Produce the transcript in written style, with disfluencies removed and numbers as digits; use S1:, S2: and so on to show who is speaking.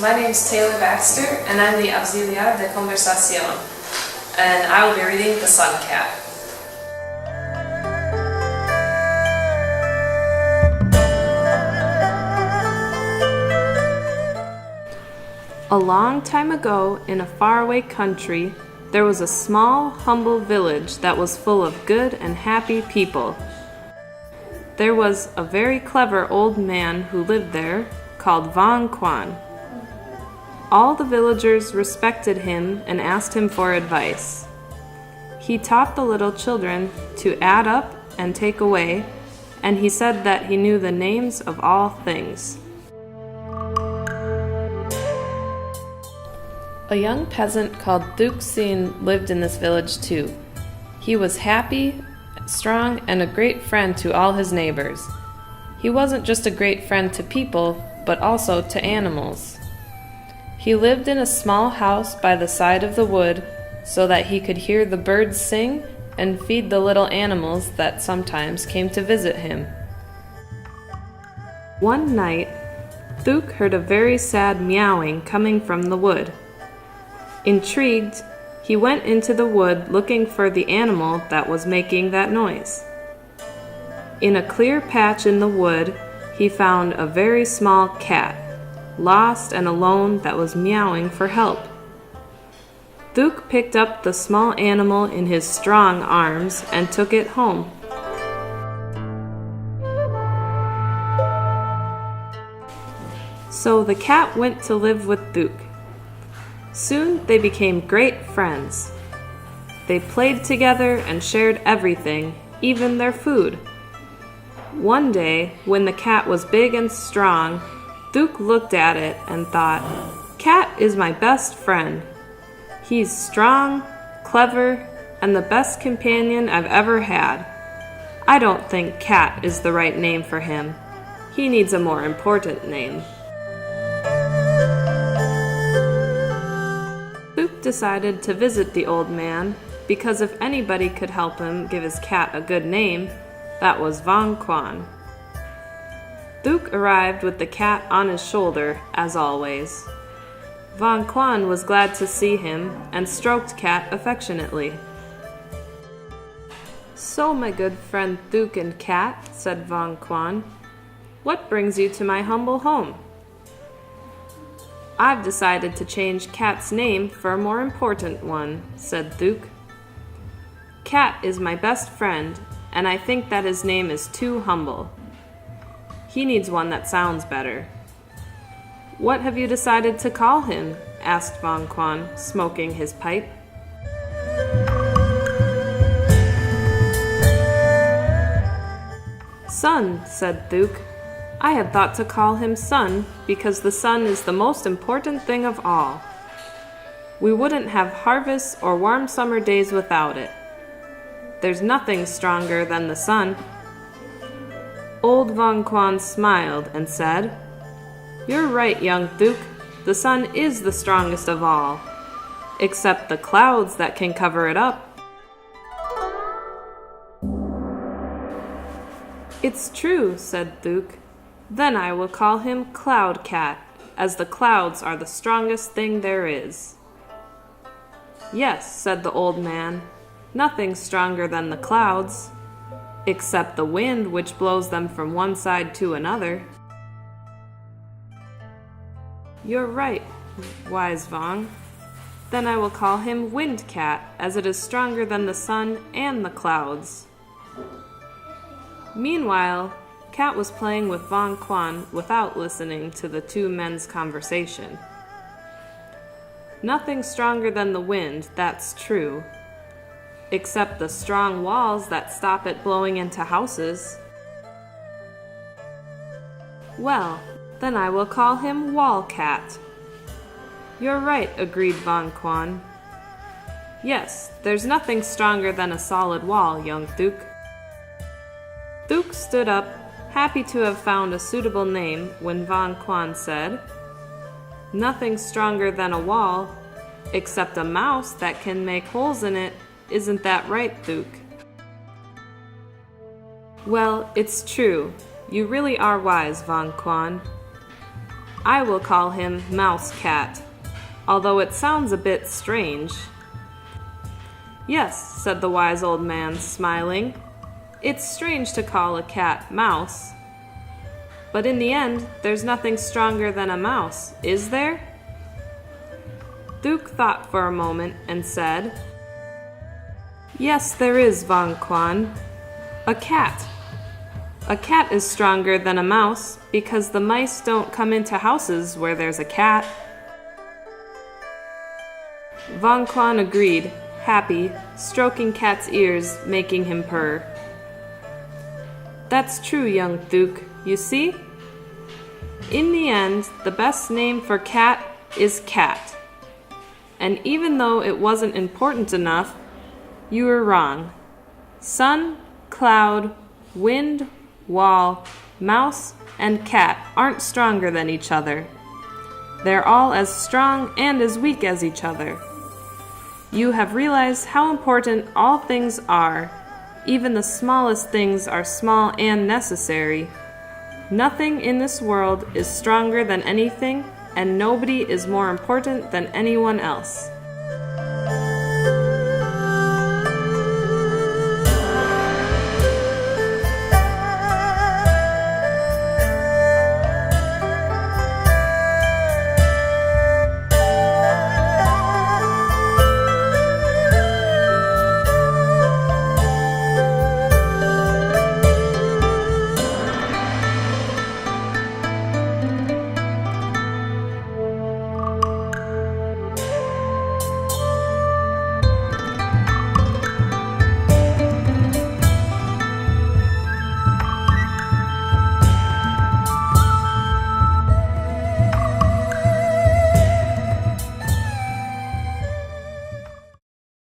S1: My name is Taylor Baxter, and I'm the auxiliar de conversación, and I will be reading The Sun Cat.
S2: A long time ago, in a faraway country, there was a small, humble village that was full of good and happy people. There was a very clever old man who lived there, called Von Quan. All the villagers respected him and asked him for advice. He taught the little children to add up and take away, and he said that he knew the names of all things. A young peasant called Thuxin lived in this village too. He was happy, strong, and a great friend to all his neighbors. He wasn't just a great friend to people, but also to animals. He lived in a small house by the side of the wood so that he could hear the birds sing and feed the little animals that sometimes came to visit him. One night, Thuk heard a very sad meowing coming from the wood. Intrigued, he went into the wood looking for the animal that was making that noise. In a clear patch in the wood, he found a very small cat, lost and alone, that was meowing for help. Thuk picked up the small animal in his strong arms and took it home. So the cat went to live with Thuk. Soon they became great friends. They played together and shared everything, even their food. One day, when the cat was big and strong, Thuk looked at it and thought, "Cat is my best friend. He's strong, clever, and the best companion I've ever had. I don't think Cat is the right name for him. He needs a more important name." Thuk decided to visit the old man because if anybody could help him give his cat a good name, that was Von Quan. Thuk arrived with the cat on his shoulder, as always. Von Quan was glad to see him and stroked Cat affectionately. "So, my good friend Thuk and Cat," said Von Quan, "what brings you to my humble home?" "I've decided to change Cat's name for a more important one," said Thuk. "Cat is my best friend, and I think that his name is too humble. He needs one that sounds better." "What have you decided to call him?" asked Von Quan, smoking his pipe. "Sun," said Thuk. "I had thought to call him Sun because the sun is the most important thing of all. We wouldn't have harvests or warm summer days without it. There's nothing stronger than the sun." Old Von Quan smiled and said, "You're right, young Thuk. The sun is the strongest of all, except the clouds that can cover it up." "It's true," said Thuk. "Then I will call him Cloud Cat, as the clouds are the strongest thing there is." "Yes," said the old man, "nothing stronger than the clouds, except the wind which blows them from one side to another." "You're right, wise Vong. Then I will call him Wind Cat, as it is stronger than the sun and the clouds." Meanwhile, Cat was playing with Von Quan without listening to the two men's conversation. "Nothing stronger than the wind, that's true, except the strong walls that stop it blowing into houses." "Well, then I will call him Wall Cat." "You're right," agreed Von Quan. "Yes, there's nothing stronger than a solid wall, young Thuk." Thuk stood up, happy to have found a suitable name, when Von Quan said, "Nothing stronger than a wall, except a mouse that can make holes in it. Isn't that right, Thuk?" "Well, it's true. You really are wise, Von Quan. I will call him Mouse Cat, although it sounds a bit strange." "Yes," said the wise old man, smiling. "It's strange to call a cat Mouse. But in the end, there's nothing stronger than a mouse, is there?" Duke thought for a moment and said, "Yes, there is, Von Quan. A cat. A cat is stronger than a mouse because the mice don't come into houses where there's a cat." Von Quan agreed, happy, stroking Cat's ears, making him purr. "That's true, young Duke, you see? In the end, the best name for cat is cat. And even though it wasn't important enough, you were wrong. Sun, cloud, wind, wall, mouse, and cat aren't stronger than each other. They're all as strong and as weak as each other. You have realized how important all things are. Even the smallest things are small and necessary. Nothing in this world is stronger than anything, and nobody is more important than anyone else."